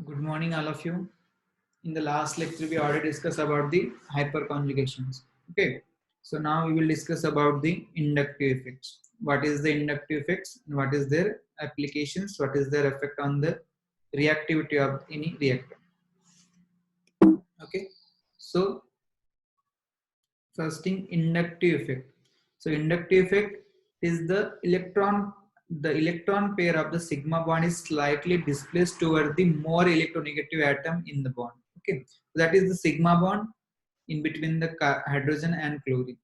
Good morning, all of you. In the last lecture, we already discussed about the hyperconjugations. Okay, so now we will discuss about the inductive effects. What is the inductive effects? And what is their applications? What is their effect on the reactivity of any reactor? Okay, so first thing, inductive effect. So inductive effect is the electron pair of the sigma bond is slightly displaced toward the more electronegative atom in the bond. Okay, so that is the sigma bond in between the hydrogen and chlorine.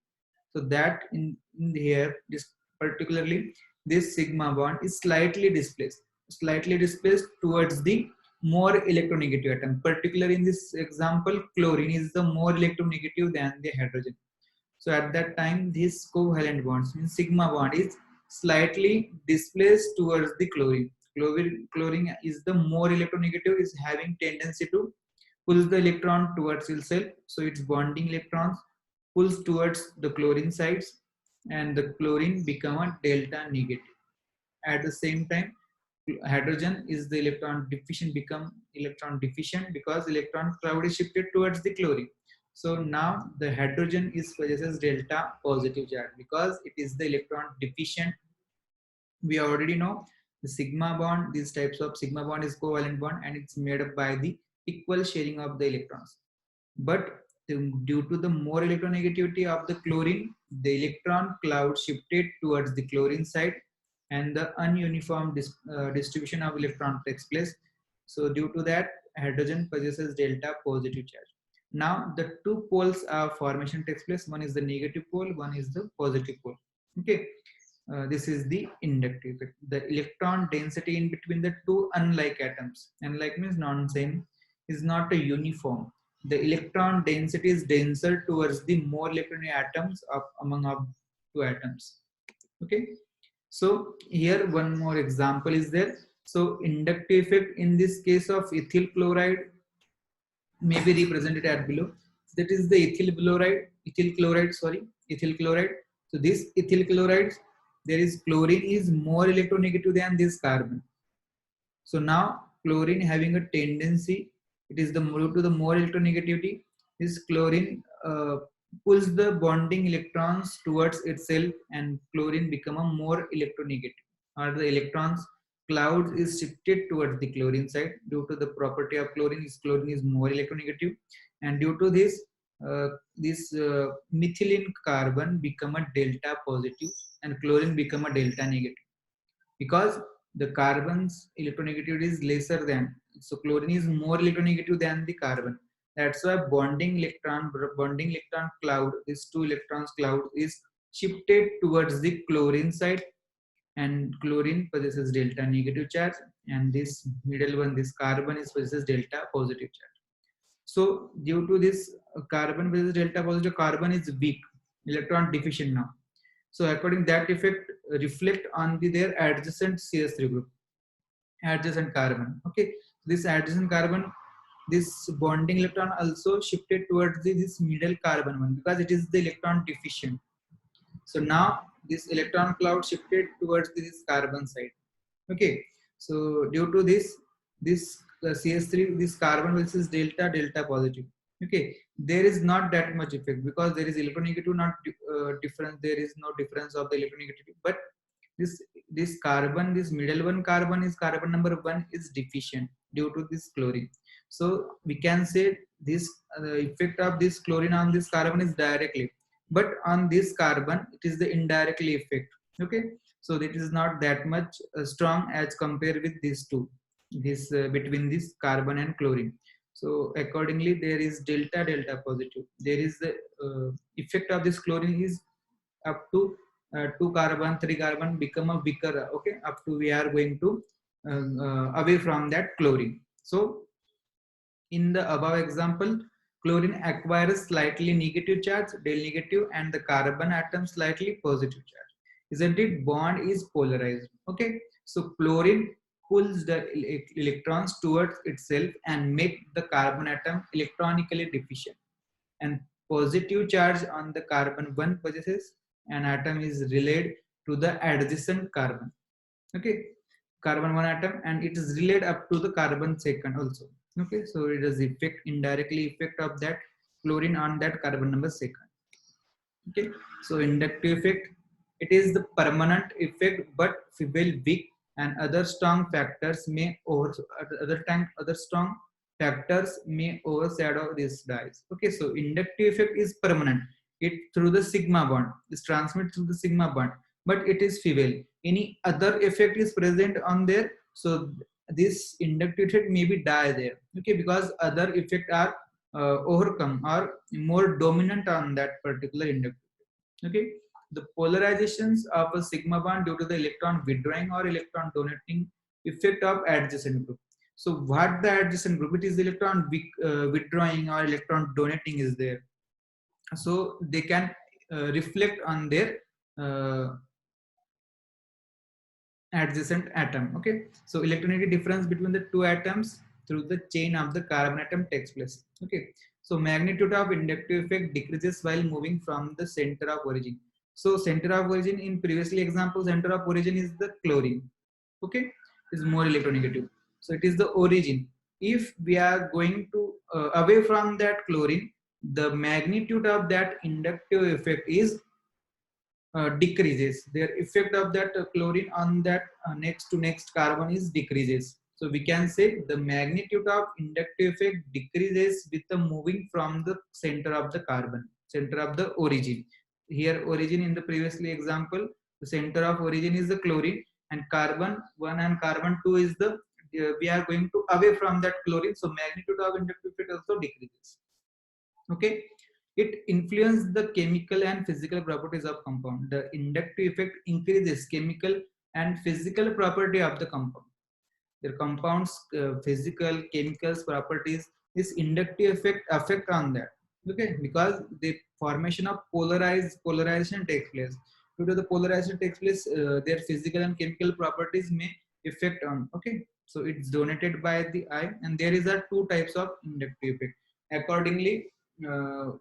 So that in here, this particularly this sigma bond is slightly displaced towards the more electronegative atom. Particularly in this example, chlorine is the more electronegative than the hydrogen. So at that time, these covalent bonds means sigma bond is slightly displaced towards the chlorine. Chlorine is the more electronegative, is having tendency to pull the electron towards itself. So its bonding electrons pulls towards the chlorine sides, and the chlorine become a delta negative. At the same time, hydrogen is the electron deficient because electron cloud is shifted towards the chlorine. So now the hydrogen is possesses delta positive charge because it is the electron deficient. We already know the sigma bond, these types of sigma bond is covalent bond and it's made up by the equal sharing of the electrons. But due to the more electronegativity of the chlorine, the electron cloud shifted towards the chlorine side and the ununiform distribution of electron takes place. So due to that, hydrogen possesses delta positive charge. Now the two poles of formation takes place. One is the negative pole, one is the positive pole. Okay, this is the inductive effect. The electron density in between the two unlike atoms, unlike means non-same, is not a uniform. The electron density is denser towards the more electron atoms of among of two atoms. Okay, so here one more example is there. So inductive effect in this case of ethyl chloride may be represented at below. That is the ethyl chloride. So this ethyl chloride, there is chlorine is more electronegative than this carbon. So now chlorine having a tendency, it is the due to the more electronegativity, this chlorine pulls the bonding electrons towards itself, and chlorine become a more electronegative, or the electrons cloud is shifted towards the chlorine side. Due to the property of chlorine is more electronegative, and due to this methylene carbon become a delta positive and chlorine become a delta negative because the carbon's electronegativity is lesser than, so chlorine is more electronegative than the carbon. That's why bonding electron cloud, these two electrons cloud is shifted towards the chlorine side, and chlorine possesses delta negative charge, and this middle one, this carbon is possesses delta positive charge. So due to this carbon possesses delta positive, carbon is weak, electron deficient now. So according that effect reflect on their adjacent CS3 group, adjacent carbon. Okay, this adjacent carbon, this bonding electron also shifted towards this middle carbon one because it is the electron deficient. So now this electron cloud shifted towards this carbon side. Okay, so due to this CS3, this carbon will is delta positive. Okay, there is not that much effect because there is electronegative not difference. There is no difference of the electronegativity, but this carbon, this middle one carbon is carbon number 1 is deficient due to this chlorine. So we can say this effect of this chlorine on this carbon is directly, but on this carbon it is the indirectly effect. Okay, so it is not that much strong as compared with these two, this between this carbon and chlorine. So accordingly there is delta positive. There is the effect of this chlorine is up to 2 carbon 3 carbon become a weaker. Okay, up to we are going to away from that chlorine. So in the above example, chlorine acquires slightly negative charge, del negative, and the carbon atom slightly positive charge. Isn't it? Bond is polarized. Okay, so chlorine pulls the electrons towards itself and make the carbon atom electronically deficient. And positive charge on the carbon 1 possesses an atom is relayed to the adjacent carbon. Okay, carbon 1 atom, and it is related up to the carbon second also. Okay, so it is effect, indirectly effect of that chlorine on that carbon number second. Okay, so inductive effect, it is the permanent effect, but will weak and other strong factors may other strong factors may overshadow these dyes. Okay, so inductive effect is permanent, it through the sigma bond, is transmitted through the sigma bond, but it is feeble. Any other effect is present on there, so this inductive effect may be die there. Okay, because other effect are overcome or more dominant on that particular inductive. Okay, the polarizations of a sigma bond due to the electron withdrawing or electron donating effect of adjacent group. So what the adjacent group, it is electron withdrawing or electron donating is there, so they can reflect on their uh, adjacent atom. Okay, so electronegative difference between the two atoms through the chain of the carbon atom takes place. Okay, so magnitude of inductive effect decreases while moving from the center of origin. So center of origin in previously example, center of origin is the chlorine. Okay, is more electronegative, so it is the origin. If we are going to away from that chlorine, the magnitude of that inductive effect is decreases. Their effect of that chlorine on that next to next carbon is decreases. So we can say the magnitude of inductive effect decreases with the moving from the center of the carbon, center of the origin. Here origin in the previously example, the center of origin is the chlorine, and carbon 1 and carbon 2 is the we are going to away from that chlorine, so magnitude of inductive effect also decreases. Okay, it influences the chemical and physical properties of compound. The inductive effect increases chemical and physical property of the compound. Their compounds physical chemicals properties, this inductive effect on that. Okay, because the formation of polarization takes place. Due to the polarization takes place, their physical and chemical properties may affect on. Okay, so it's donated by the eye, and there is a two types of inductive effect accordingly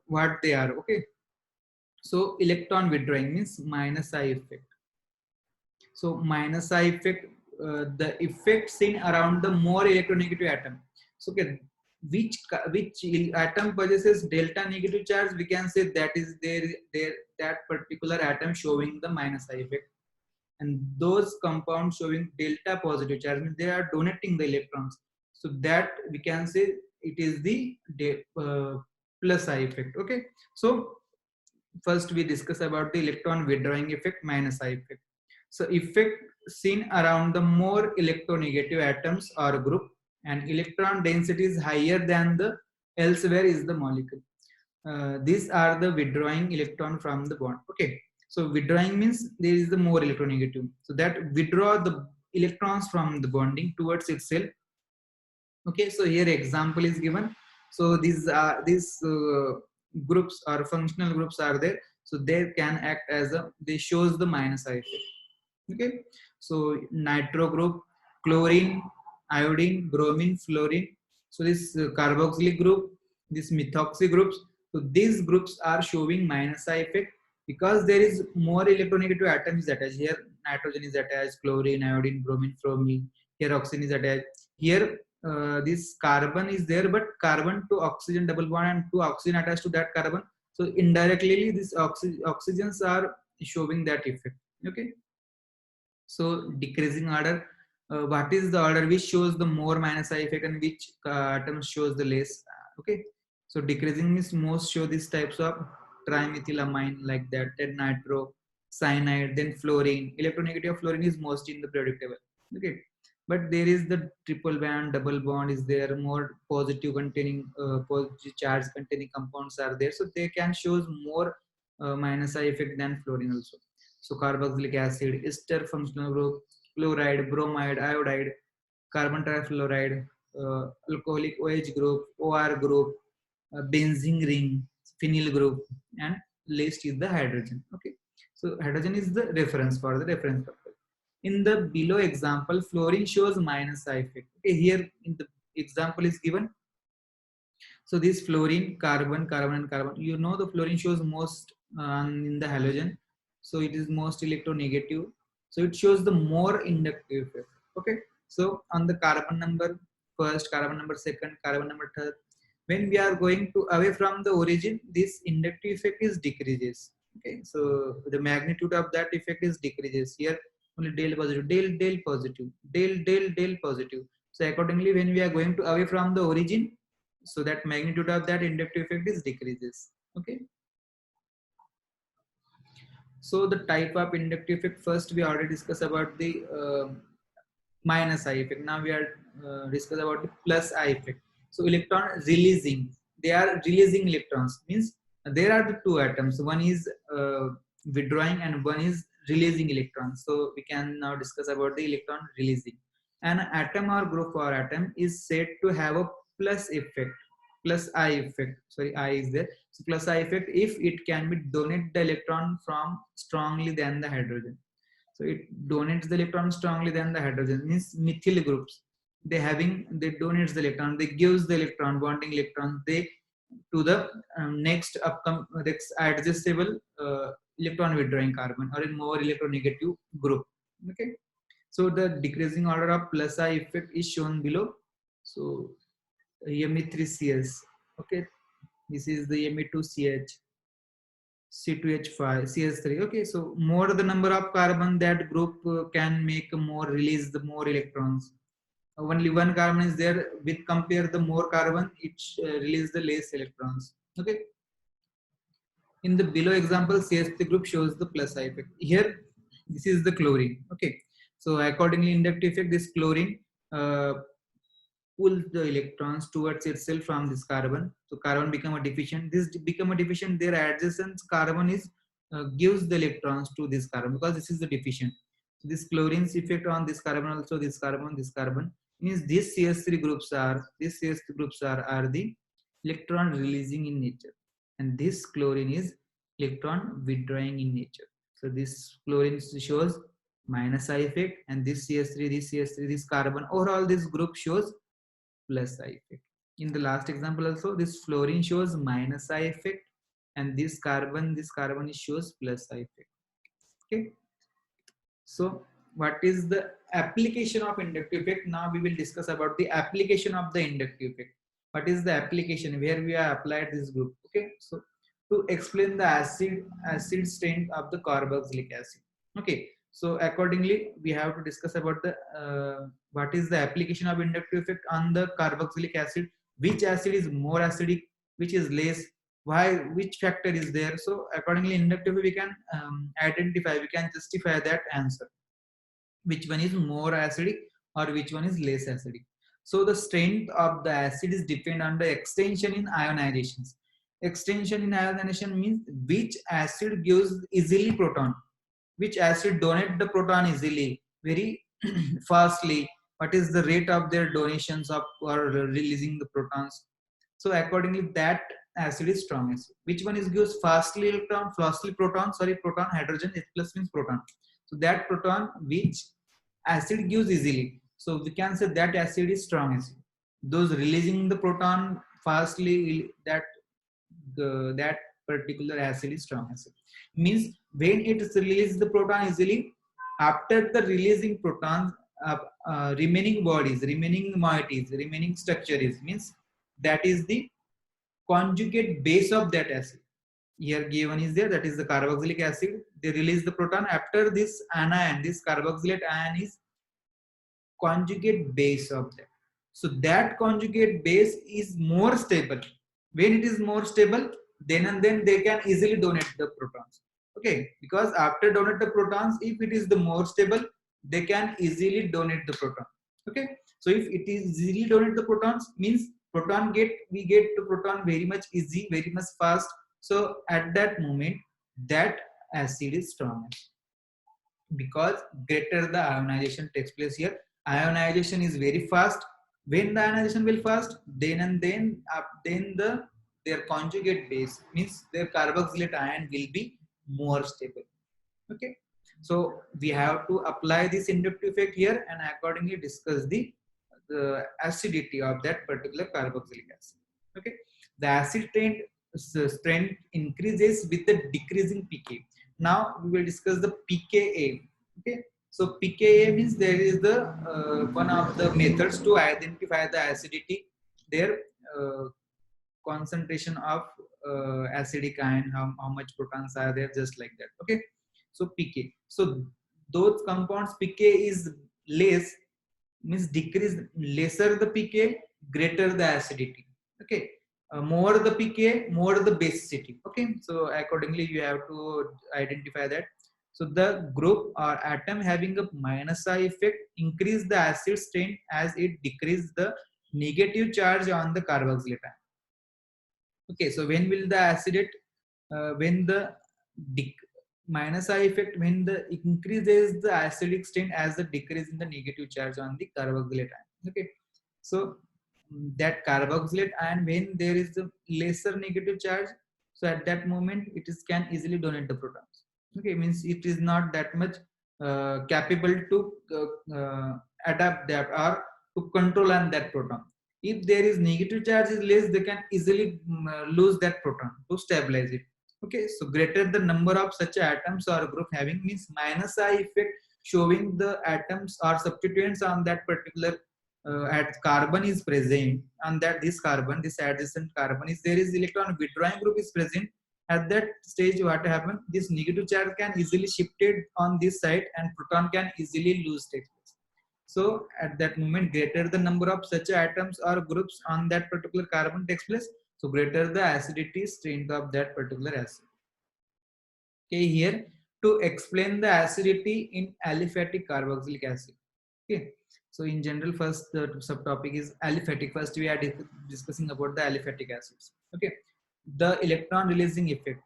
what they are. Okay, so electron withdrawing means minus I effect. So minus I effect, the effect seen around the more electronegative atom. So okay, which atom possesses delta negative charge, we can say that is there that particular atom showing the minus I effect, and those compounds showing delta positive charge means they are donating the electrons. So that we can say it is the plus I effect. Okay, so first we discuss about the electron withdrawing effect, minus I effect. So effect seen around the more electronegative atoms or group, and electron density is higher than the elsewhere is the molecule. These are the withdrawing electron from the bond. Okay, so withdrawing means there is the more electronegative, so that withdraw the electrons from the bonding towards itself. Okay, so here example is given. So these groups or functional groups are there, so they can act as a, they shows the minus I effect. Okay, so nitro group, chlorine, iodine, bromine, fluorine. So this carboxylic group, this methoxy groups, so these groups are showing minus I effect because there is more electronegative atoms attached. Here nitrogen is attached, chlorine, iodine, bromine, bromine. Here oxygen is attached. Here this carbon is there, but carbon to oxygen double bond and two oxygen attached to that carbon, so indirectly these oxygens are showing that effect. Okay, so decreasing order, what is the order which shows the more minus I effect and which atom shows the less? Okay, so decreasing means most show these types of trimethylamine like that, then nitro, cyanide, then fluorine. Electronegative of fluorine is most in the periodic table. Okay, but there is the triple bond, double bond is there, more positive containing positive charge containing compounds are there, so they can shows more minus I effect than fluorine also. So carboxylic acid, ester functional group, chloride, bromide, iodide, carbon trifluoride, alcoholic OH group, OR group, benzene ring, phenyl group, and last is the hydrogen. Okay, so hydrogen is the reference for the reference purpose. In the below example, fluorine shows minus I effect. Okay, here in the example is given. So this fluorine, carbon, carbon, and carbon. You know the fluorine shows most in the halogen, so it is most electronegative. So it shows the more inductive effect. Okay, so on the carbon number first, carbon number second, carbon number third, when we are going to away from the origin, this inductive effect is decreases. Okay, so the magnitude of that effect is decreases. Here only del positive, del positive, del positive. So accordingly, when we are going to away from the origin, so that magnitude of that inductive effect is decreases. Okay. So the type of inductive effect, first we already discussed about the minus I effect. Now we are discuss about the plus I effect. So electron releasing, they are releasing electrons, means there are the two atoms. One is withdrawing and one is releasing electrons. So we can now discuss about the electron releasing. An atom or group or atom is said to have a plus effect, plus I effect. Sorry, I is there. So plus I effect if it can be donate the electron from strongly than the hydrogen. So it donates the electron strongly than the hydrogen, means methyl groups. They donates the electron, they gives the electron, bonding electron, they to the next upcoming next adjustable electron withdrawing carbon or a more electronegative group. Okay. So the decreasing order of plus I effect is shown below. So Me3CS. Okay. This is the Me2CH. C2H5, CS3. Okay, so more the number of carbon that group can make more release the more electrons. Only one carbon is there. With compare the more carbon, it release the less electrons. Okay. In the below example, CS3 group shows the plus I effect. Here, this is the chlorine. Okay. So accordingly, inductive effect, this chlorine pull the electrons towards itself from this carbon. So carbon become a deficient. This become a deficient. Their adjacent carbon is gives the electrons to this carbon because this is the deficient. So this chlorine's effect on this carbon also this carbon means these CS3 groups are the electron releasing in nature, and this chlorine is electron withdrawing in nature. So this chlorine shows minus I effect, and this CS3, this carbon, overall this group shows plus I effect. In the last example also, this fluorine shows minus I effect, and this carbon shows plus I effect. Okay. So what is the application of inductive effect? Now we will discuss about the application of the inductive effect. What is the application where we have applied this group? Okay. So to explain the acid strength of the carboxylic acid. Okay. So accordingly, we have to discuss about the what is the application of inductive effect on the carboxylic acid. Which acid is more acidic, which is less, why, which factor is there. So accordingly, inductively we can identify, we can justify that answer, which one is more acidic or which one is less acidic. So the strength of the acid is depend on the extension in ionizations. Extension in ionization means which acid gives easily proton, which acid donate the proton easily, very fastly, what is the rate of their donations of or releasing the protons. So accordingly, that acid is strong acid. Which one is gives fastly electron, fastly proton, sorry, proton, hydrogen, H plus means proton. So that proton which acid gives easily. So we can say that acid is strong acid. Those releasing the proton fastly, that particular acid is strong acid. Means when it releases the proton easily, after the releasing protons, remaining bodies, remaining moieties, remaining structures means that is the conjugate base of that acid. Here given is there, that is the carboxylic acid. They release the proton. After this anion, this carboxylate ion is conjugate base of that. So that conjugate base is more stable. When it is more stable, then and then they can easily donate the protons. Okay, because after donate the protons, if it is the more stable, they can easily donate the proton. Okay, so if it is easily donate the protons, means we get the proton very much easy, very much fast. So at that moment, that acid is strong because greater the ionization takes place here. Ionization is very fast. When the ionization will fast, then and then their conjugate base means their carboxylate ion will be more stable. Okay, so we have to apply this inductive effect here and accordingly discuss the acidity of that particular carboxylic acid. Okay, the acid strength increases with the decreasing pK. Now we will discuss the pKa. Okay, So pKa means there is the one of the methods to identify the acidity, their concentration of acidic ion, how much protons are there, just like that. Okay, so pK. So those compounds pK is less, means decrease, lesser the pK, greater the acidity. Okay, more the pK, more the basicity. Okay, so accordingly you have to identify that. So the group or atom having a minus I effect increase the acid strength as it decrease the negative charge on the carboxylate ion. Okay, so when will the acidate, when the minus I effect, when the increases the acidic strength as the decrease in the negative charge on the carboxylate ion. Okay, so that carboxylate ion, when there is the lesser negative charge, so at that moment it is can easily donate the protons. Okay, means it is not that much capable to adapt that or to control on that proton. If there is negative charge is less, they can easily lose that proton to stabilize it. Okay, so greater the number of such atoms or group having, means minus I effect showing the atoms or substituents on that particular at carbon is present, and that this carbon, this adjacent carbon is there, is electron withdrawing group is present. At that stage what happens, this negative charge can easily shifted on this side and proton can easily lose takes place. So at that moment, greater the number of such atoms or groups on that particular carbon takes place, so greater the acidity strength of that particular acid. Okay, here to explain the acidity in aliphatic carboxylic acid. Okay, so in general, first the subtopic is aliphatic. First we are discussing about the aliphatic acids. Okay, the electron releasing effect.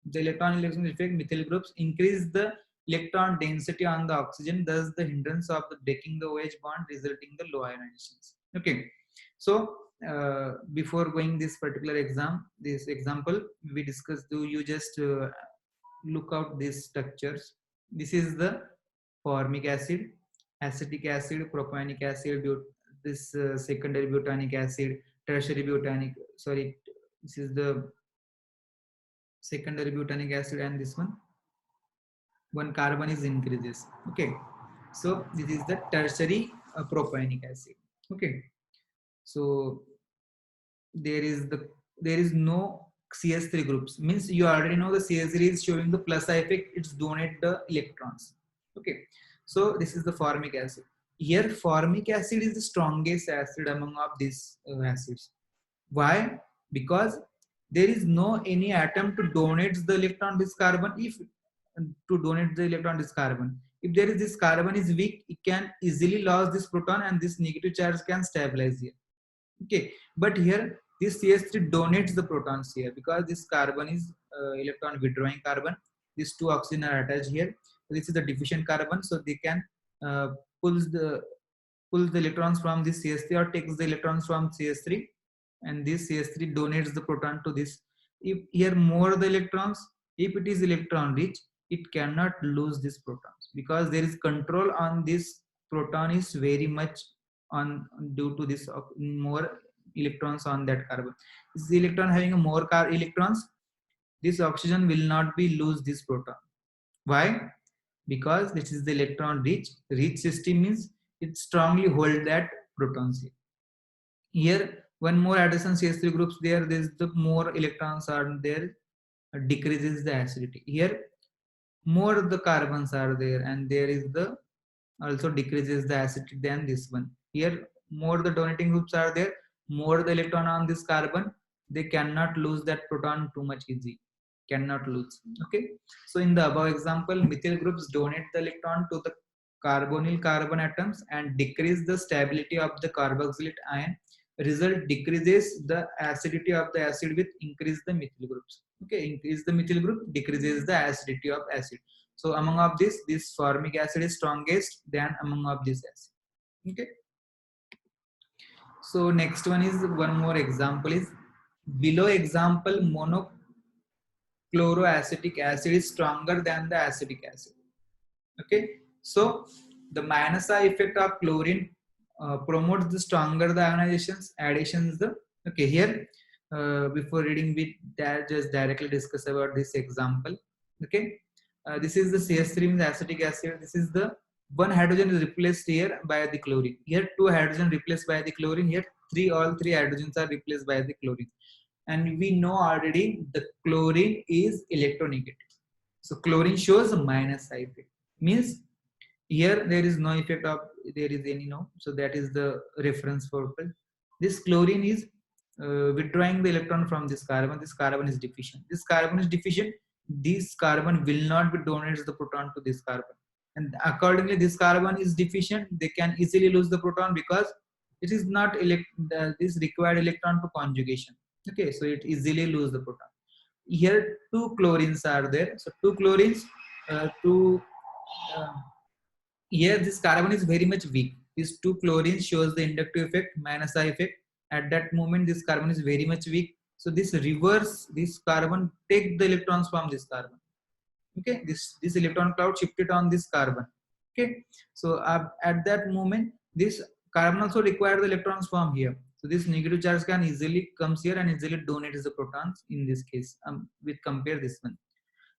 The electron releasing effect, methyl groups increase the electron density on the oxygen, thus the hindrance of the breaking the OH bond, resulting the low ionizations. Okay, so before going this particular this example, we discussed. Do you just look out these structures? This is the formic acid, acetic acid, propionic acid, this secondary butanic acid, tertiary butanic. Sorry, this is the secondary butanic acid, and this one carbon is increases. Okay, so this is the tertiary propionic acid. Okay, so there is no CS3 groups, means you already know the CS3 is showing the plus I effect, it's donate the electrons. Okay, so this is the formic acid. Here formic acid is the strongest acid among of these acids. Why? Because there is no any atom to donate the electron this carbon. If to donate the electron this carbon, if there is this carbon is weak, it can easily lose this proton and this negative charge can stabilize here. Okay, but here this CS3 donates the protons here, because this carbon is electron withdrawing carbon. These two oxygen are attached here. This is the deficient carbon, so they can uh, pulls the electrons from this CS3 or takes the electrons from CS3, and this CS3 donates the proton to this. If here more the electrons, if it is electron rich, it cannot lose these protons, because there is control on this proton is very much on due to this more electrons on that carbon. This electron having a more electrons, this oxygen will not be lose this proton. Why? Because this is the electron rich system, means it strongly hold that protons here. Here one more addition CS3 groups there, there's the more electrons are there, decreases the acidity. Here more the carbons are there, and there is the also decreases the acidity than this one. Here more the donating groups are there, more the electron on this carbon, they cannot lose that proton too much easy, cannot lose. Okay, so in the above example, methyl groups donate the electron to the carbonyl carbon atoms and decrease the stability of the carboxylate ion. Result decreases the acidity of the acid with increase the methyl groups. Okay, increase the methyl group, decreases the acidity of acid. So among of this formic acid is strongest than among of this acid. Okay. So next one is one more example is below example, monochloroacetic acid is stronger than the acetic acid. Okay. So the minus I effect of chlorine promotes the stronger the ionizations, additions the. Okay, here before reading we just directly discuss about this example. Okay, this is the CS3 means acetic acid. This is the one hydrogen is replaced here by the chlorine. Here two hydrogen replaced by the chlorine. Here all three hydrogens are replaced by the chlorine. And we know already the chlorine is electronegative. So chlorine shows minus side effect. Means here there is no effect of there is any no. So that is the reference for this chlorine is withdrawing the electron from this carbon. This carbon is deficient. This carbon is deficient. This carbon will not be donates the proton to this carbon, and accordingly this carbon is deficient. They can easily lose the proton because it is not this required electron to conjugation. Okay, so it easily lose the proton. Here two chlorines are there. So two chlorines, two. Uh, here this carbon is very much weak. These two chlorines shows the inductive effect, minus I effect. At that moment, this carbon is very much weak. So this reverse, this carbon take the electrons from this carbon. Okay, this electron cloud shifted on this carbon. Okay, so at that moment, this carbon also require the electrons from here. So this negative charge can easily comes here and easily donates the protons in this case. We compare this one.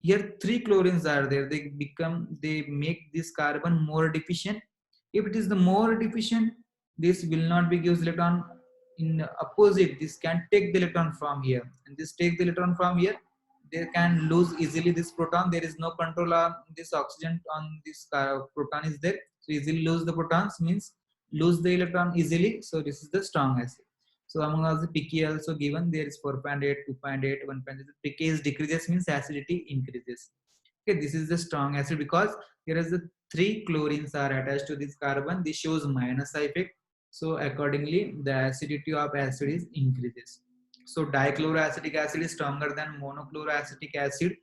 Here three chlorines are there. They make this carbon more deficient. If it is the more deficient, this will not be gives electron. In opposite, this can take the electron from here, and this take the electron from here. They can lose easily this proton. There is no control on this oxygen on this proton is there. So easily lose the protons means lose the electron easily. So this is the strong acid. So among us the pK also given, there is 4.8, 2.8, 1.8. pK is decreases means acidity increases. Okay, this is the strong acid because here is the three chlorines are attached to this carbon. This shows minus effect. So accordingly, the acidity of acid is increases. So dichloroacetic acid is stronger than monochloroacetic acid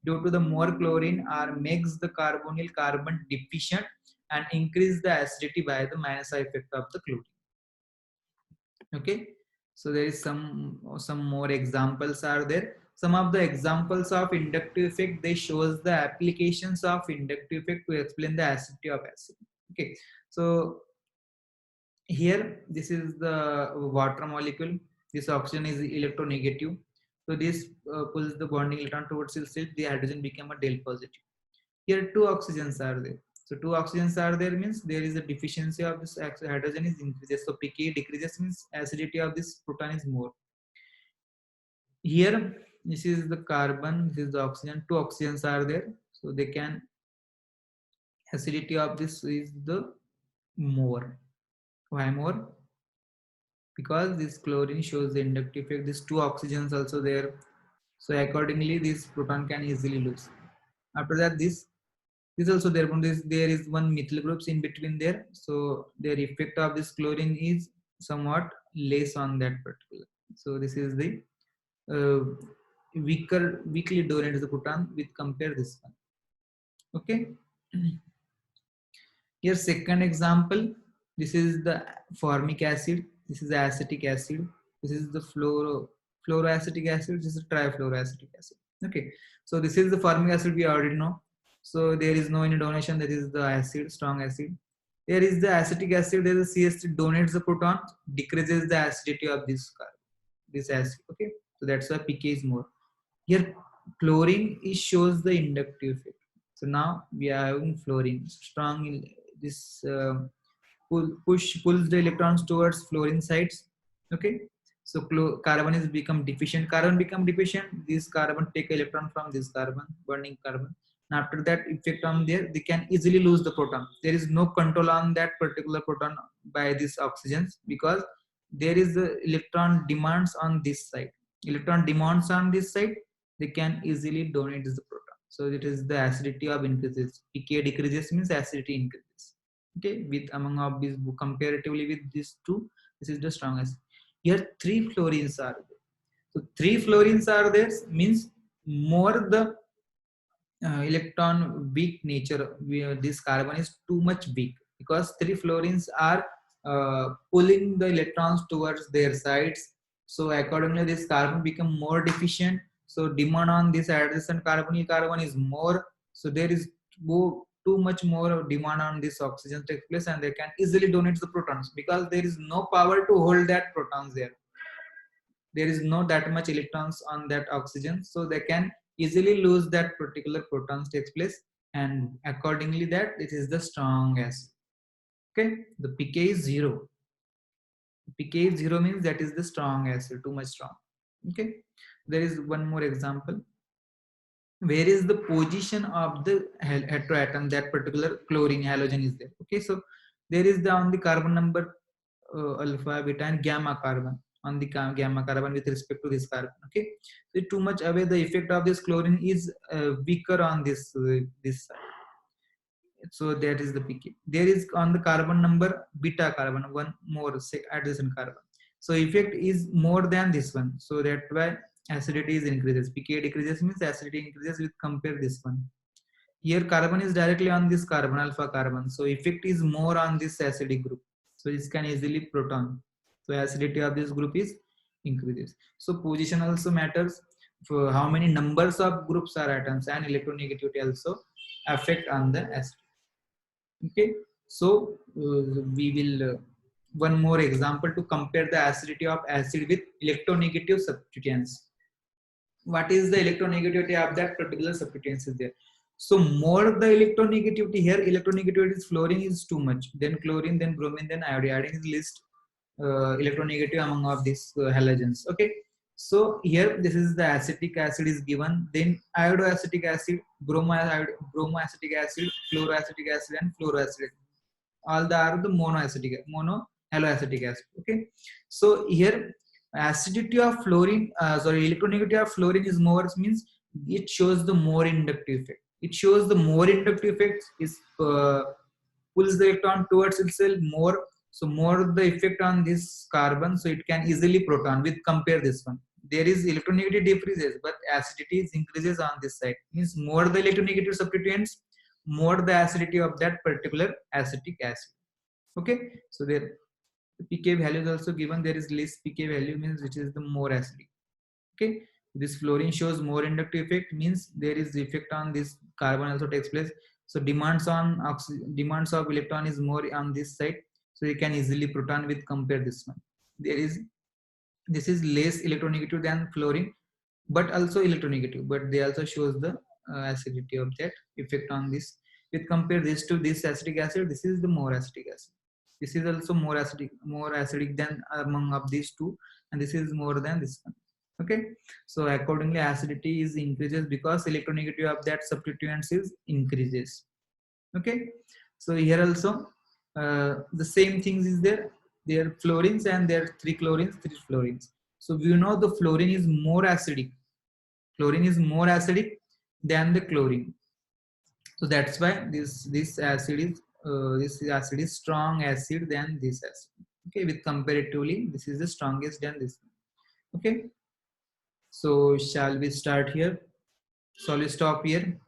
due to the more chlorine or makes the carbonyl carbon deficient and increase the acidity by the minus effect of the chlorine. Okay, so there is some more examples are there. Some of the examples of inductive effect, they shows the applications of inductive effect to explain the acidity of acid. Okay, so here this is the water molecule. This oxygen is electronegative. So this pulls the bonding electron towards itself. The hydrogen become a del positive. Here two oxygens are there. So two oxygens are there means there is a deficiency of this hydrogen is increases. So pK decreases means acidity of this proton is more. Here this is the carbon, this is the oxygen. Two oxygens are there. So they can acidity of this is the more. Why more? Because this chlorine shows the inductive effect. These two oxygens also there. So accordingly, this proton can easily lose. After that, this also there. There is one methyl groups in between there. So their effect of this chlorine is somewhat less on that particular. So this is the weakly donates the proton with compare this one. Okay. Here second example. This is the formic acid. This is the acetic acid. This is the fluoroacetic acid. This is trifluoroacetic acid. Okay. So this is the formic acid we already know. So there is no any donation. That is the acid, strong acid. There is the acetic acid. There is the CH3 donates the proton, decreases the acidity of this acid. Okay. So that's why pK is more. Here chlorine shows the inductive effect. So now we are having fluorine strong in this pulls the electrons towards fluorine sites. Okay, so carbon is become deficient. Carbon become deficient. This carbon take electron from this carbon, burning carbon. And after that effect on there, they can easily lose the proton. There is no control on that particular proton by these oxygens because there is the electron demands on this side. Electron demands on this side, they can easily donate the proton. So it is the acidity of increases. pK decreases means acidity increases. Okay, with among of these comparatively with these two, this is the strongest. Here three fluorines are there. So three fluorines are there means more the electron weak nature. This carbon is too much weak because three fluorines are pulling the electrons towards their sides. So accordingly, this carbon become more deficient. So demand on this adjacent carbonyl carbon is more. So there is too much more demand on this oxygen takes place, and they can easily donate the protons because there is no power to hold that protons there. There is no that much electrons on that oxygen, so they can easily lose that particular protons takes place. and accordingly that it is the strong acid. Okay, the pK is 0. pK is 0 means that is the strong acid, too much strong. Okay, there is one more example. Where is the position of the heteroatom, that particular chlorine halogen is there. Okay, so there is the on the carbon number alpha, beta and gamma carbon, on the gamma carbon with respect to this carbon. Okay, so too much away, the effect of this chlorine is weaker on this side. So that is the pK. There is on the carbon number beta carbon, one more say adjacent carbon, so effect is more than this one, so that why acidity is increases. pK decreases means acidity increases with compare this one. Here carbon is directly on this carbon, alpha carbon, so effect is more on this acidic group, so this can easily proton, so acidity of this group is increases. So position also matters, for how many numbers of groups are atoms, and electronegativity also affect on the acid. Okay, so we will one more example to compare the acidity of acid with electronegative substituents. What is the electronegativity of that particular substituents is there. So more the electronegativity, here electronegativity is fluorine is too much, then chlorine, then bromine, then iodine. Iodine is least electronegative among of these halogens. Okay, so here this is the acetic acid is given, then iodoacetic acid, bromoacetic acid, chloroacetic acid and fluoroacetic, all the are the monoacetic, mono haloacetic acid. Okay, so here acidity of fluorine, sorry, electronegativity of fluorine is more, means it shows the more inductive effect. It shows the more inductive effect is pulls the electron towards itself more, so more the effect on this carbon, so it can easily proton with compare this one. There is electronegativity decreases but acidity is increases on this side, means more the electronegative substituents, more the acidity of that particular acetic acid. Okay, so there pK value is also given, there is less pK value means which is the more acidic. Okay, this fluorine shows more inductive effect, means there is effect on this carbon also takes place, so demands on demands of electron is more on this side, so you can easily proton with compare this one. There is, this is less electronegative than fluorine but also electronegative, but they also shows the acidity of that effect on this. With compare this to this acetic acid, this is the more acetic acid, this is also more acidic than among of these two, and this is more than this one. Okay, so accordingly acidity is increases because electronegativity of that substituents is increases. Okay, so here also the same things is there, there are fluorines and there are three chlorines, three fluorines. So we know the fluorine is more acidic, fluorine is more acidic than the chlorine, so that's why this acid is this acid is strong acid than this acid. Okay, with comparatively this is the strongest than this one. Okay, so shall we start here, shall we stop here?